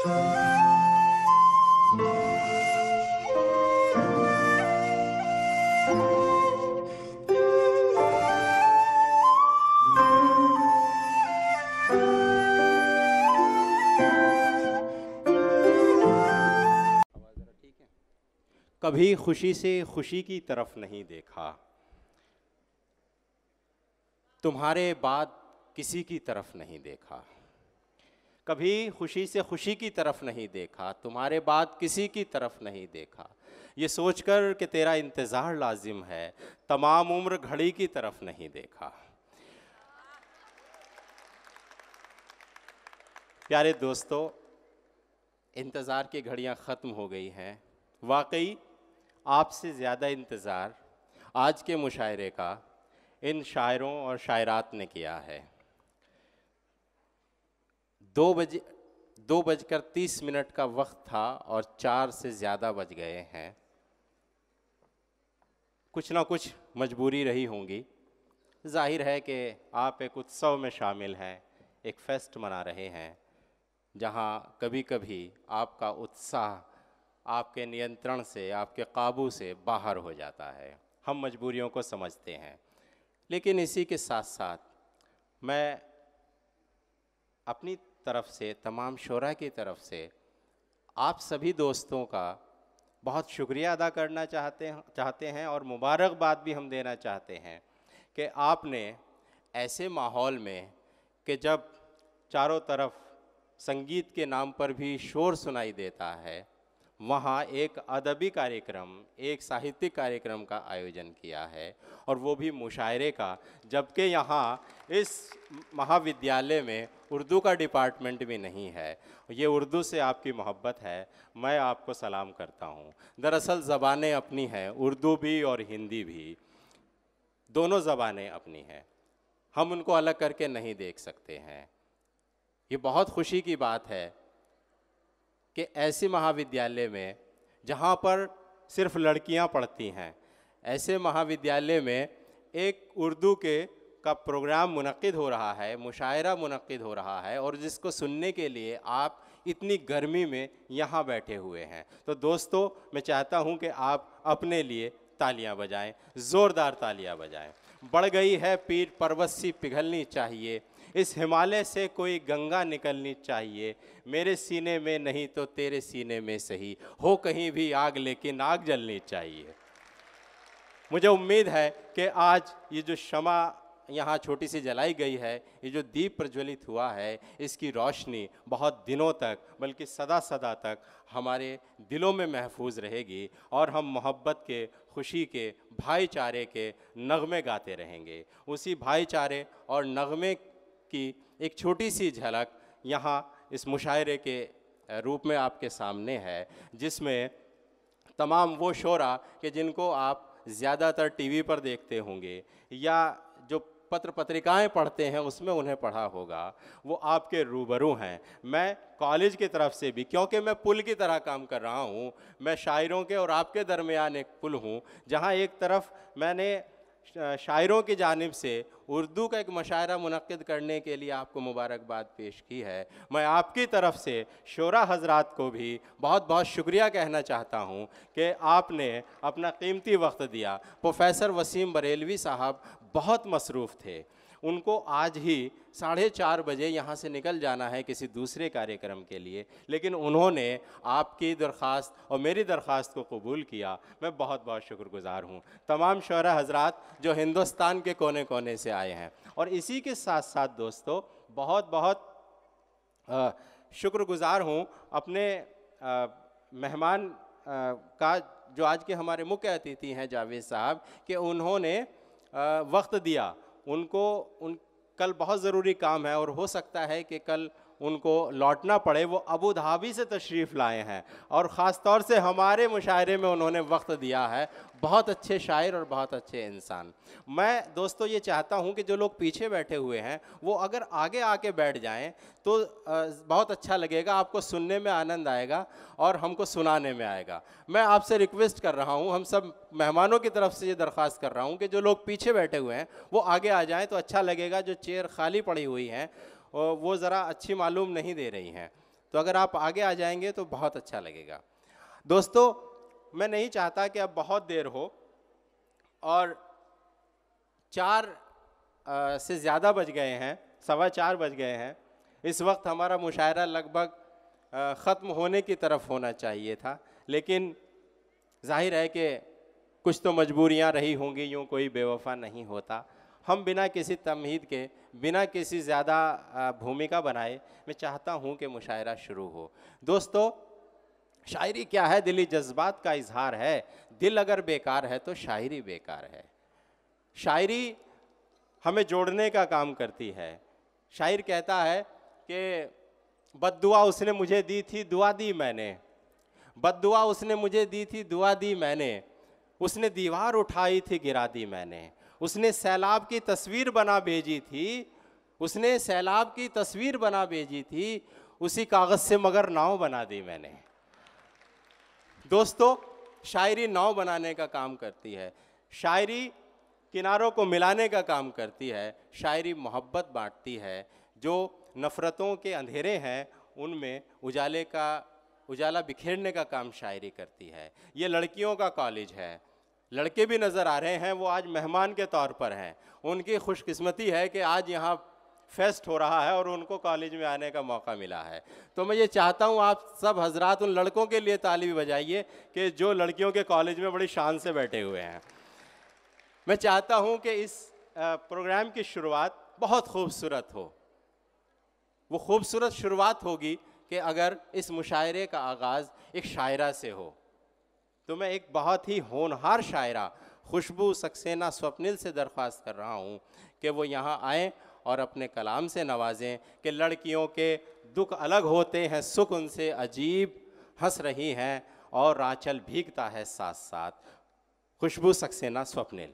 कभी खुशी से खुशी की तरफ नहीं देखा, तुम्हारे बाद किसी की तरफ नहीं देखा। कभी खुशी से खुशी की तरफ नहीं देखा, तुम्हारे बाद किसी की तरफ नहीं देखा। ये सोचकर कि तेरा इंतज़ार लाजिम है, तमाम उम्र घड़ी की तरफ नहीं देखा। प्यारे दोस्तों, इंतज़ार की घड़ियां ख़त्म हो गई हैं। वाकई आपसे ज़्यादा इंतज़ार आज के मुशायरे का इन शायरों और शायरात ने किया है। 2:30 का वक्त था और 4 से ज़्यादा बज गए हैं। कुछ ना कुछ मजबूरी रही होंगी। जाहिर है कि आप एक उत्सव में शामिल हैं, एक फेस्ट मना रहे हैं, जहां कभी कभी आपका उत्साह आपके नियंत्रण से, आपके काबू से बाहर हो जाता है। हम मजबूरियों को समझते हैं, लेकिन इसी के साथ साथ मैं अपनी तरफ से, तमाम शोरा की तरफ से आप सभी दोस्तों का बहुत शुक्रिया अदा करना चाहते हैं और मुबारकबाद भी हम देना चाहते हैं कि आपने ऐसे माहौल में कि जब चारों तरफ संगीत के नाम पर भी शोर सुनाई देता है, वहाँ एक अदबी कार्यक्रम, एक साहित्यिक कार्यक्रम का आयोजन किया है, और वो भी मुशायरे का, जबकि यहाँ इस महाविद्यालय में उर्दू का डिपार्टमेंट भी नहीं है। ये उर्दू से आपकी मोहब्बत है, मैं आपको सलाम करता हूँ। दरअसल ज़बानें अपनी हैं, उर्दू भी और हिंदी भी, दोनों ज़बानें अपनी हैं, हम उनको अलग करके नहीं देख सकते हैं। ये बहुत खुशी की बात है कि ऐसे महाविद्यालय में जहाँ पर सिर्फ लड़कियाँ पढ़ती हैं, ऐसे महाविद्यालय में एक उर्दू का प्रोग्राम मुनक्किद हो रहा है, मुशायरा मुनक्किद हो रहा है, और जिसको सुनने के लिए आप इतनी गर्मी में यहाँ बैठे हुए हैं। तो दोस्तों, मैं चाहता हूँ कि आप अपने लिए तालियां बजाएं, ज़ोरदार तालियां बजाएं। बढ़ गई है पीठ, पर्वत सी पिघलनी चाहिए, इस हिमालय से कोई गंगा निकलनी चाहिए, मेरे सीने में नहीं तो तेरे सीने में सही, हो कहीं भी आग लेकिन आग जलनी चाहिए। मुझे उम्मीद है कि आज ये जो शमा यहाँ छोटी सी जलाई गई है, ये जो दीप प्रज्वलित हुआ है, इसकी रोशनी बहुत दिनों तक, बल्कि सदा सदा तक हमारे दिलों में महफूज रहेगी, और हम मोहब्बत के, खुशी के, भाईचारे के नगमे गाते रहेंगे। उसी भाईचारे और नगमे की एक छोटी सी झलक यहाँ इस मुशायरे के रूप में आपके सामने है, जिसमें तमाम वो शोरा कि जिनको आप ज़्यादातर टीवी पर देखते होंगे या जो पत्र पत्रिकाएं पढ़ते हैं उसमें उन्हें पढ़ा होगा, वो आपके रूबरू हैं। मैं कॉलेज की तरफ से भी, क्योंकि मैं पुल की तरह काम कर रहा हूँ, मैं शायरों के और आपके दरमियान एक पुल हूँ, जहाँ एक तरफ मैंने शायरों की जानिब से उर्दू का एक मुशायरा मुनक्किद करने के लिए आपको मुबारकबाद पेश की है। मैं आपकी तरफ से शोरा हजरात को भी बहुत बहुत शुक्रिया कहना चाहता हूँ कि आपने अपना कीमती वक्त दिया। प्रोफेसर वसीम बरेलवी साहब बहुत मसरूफ़ थे, उनको आज ही 4:30 बजे यहाँ से निकल जाना है किसी दूसरे कार्यक्रम के लिए, लेकिन उन्होंने आपकी दरख्वास्त और मेरी दरख्वास्त को कबूल किया। मैं बहुत बहुत शुक्रगुज़ार हूँ। तमाम शोरा हजरात जो हिंदुस्तान के कोने कोने से आए हैं, और इसी के साथ साथ दोस्तों बहुत बहुत शुक्रगुज़ार हूँ अपने मेहमान का, जो आज के हमारे मुख्य अतिथि हैं जावेद साहब, कि उन्होंने वक्त दिया। कल बहुत ज़रूरी काम है और हो सकता है कि कल उनको लौटना पड़े। वो अबू धाबी से तशरीफ़ लाए हैं और ख़ास तौर से हमारे मुशायरे में उन्होंने वक्त दिया है। बहुत अच्छे शायर और बहुत अच्छे इंसान। मैं दोस्तों ये चाहता हूँ कि जो लोग पीछे बैठे हुए हैं वो अगर आगे आके बैठ जाएं तो बहुत अच्छा लगेगा, आपको सुनने में आनंद आएगा और हमको सुनाने में आएगा। मैं आपसे रिक्वेस्ट कर रहा हूँ, हम सब मेहमानों की तरफ से ये दरख्वास्त कर रहा हूँ कि जो लोग पीछे बैठे हुए हैं वो आगे आ जाएँ तो अच्छा लगेगा। जो चेयर खाली पड़ी हुई हैं वो ज़रा अच्छी मालूम नहीं दे रही हैं, तो अगर आप आगे आ जाएंगे तो बहुत अच्छा लगेगा। दोस्तों, मैं नहीं चाहता कि अब बहुत देर हो, और 4 से ज़्यादा बज गए हैं, 4:15 बज गए हैं। इस वक्त हमारा मुशायरा लगभग ख़त्म होने की तरफ होना चाहिए था, लेकिन जाहिर है कि कुछ तो मजबूरियां रही होंगी, यूँ कोई बेवफा नहीं होता। हम बिना किसी तमहीद के, बिना किसी ज़्यादा भूमिका बनाए, मैं चाहता हूँ कि मुशायरा शुरू हो। दोस्तों, शायरी क्या है? दिली जज्बात का इजहार है। दिल अगर बेकार है तो शायरी बेकार है। शायरी हमें जोड़ने का काम करती है। शायर कहता है कि बद्दुआ उसने मुझे दी थी, दुआ दी मैंने। बद्दुआ उसने मुझे दी थी, दुआ दी मैंने। उसने दीवार उठाई थी, गिरा दी मैंने। उसने सैलाब की तस्वीर बना भेजी थी, उसने सैलाब की तस्वीर बना भेजी थी, उसी कागज़ से मगर नाव बना दी मैंने। दोस्तों, शायरी नाव बनाने का काम करती है। शायरी किनारों को मिलाने का काम करती है। शायरी मोहब्बत बांटती है। जो नफ़रतों के अंधेरे हैं उनमें उजाला बिखेरने का काम शायरी करती है। ये लड़कियों का कॉलेज है। लड़के भी नज़र आ रहे हैं, वो आज मेहमान के तौर पर हैं। उनकी खुशकिस्मती है कि आज यहाँ फेस्ट हो रहा है और उनको कॉलेज में आने का मौका मिला है। तो मैं ये चाहता हूँ आप सब हजरात उन लड़कों के लिए ताली बजाइए कि जो लड़कियों के कॉलेज में बड़ी शान से बैठे हुए हैं। मैं चाहता हूँ कि इस प्रोग्राम की शुरुआत बहुत खूबसूरत हो। वो खूबसूरत शुरुआत होगी कि अगर इस मुशायरे का आगाज़ एक शायरा से हो। तो मैं एक बहुत ही होनहार शायरा खुशबू सक्सेना स्वप्निल से दरख्वास्त कर रहा हूँ कि वो यहाँ आएँ और अपने कलाम से नवाजें कि लड़कियों के दुख अलग होते हैं, सुख उनसे अजीब, हंस रही हैं और आंचल भीगता है साथ साथ। खुशबू सक्सेना स्वप्निल।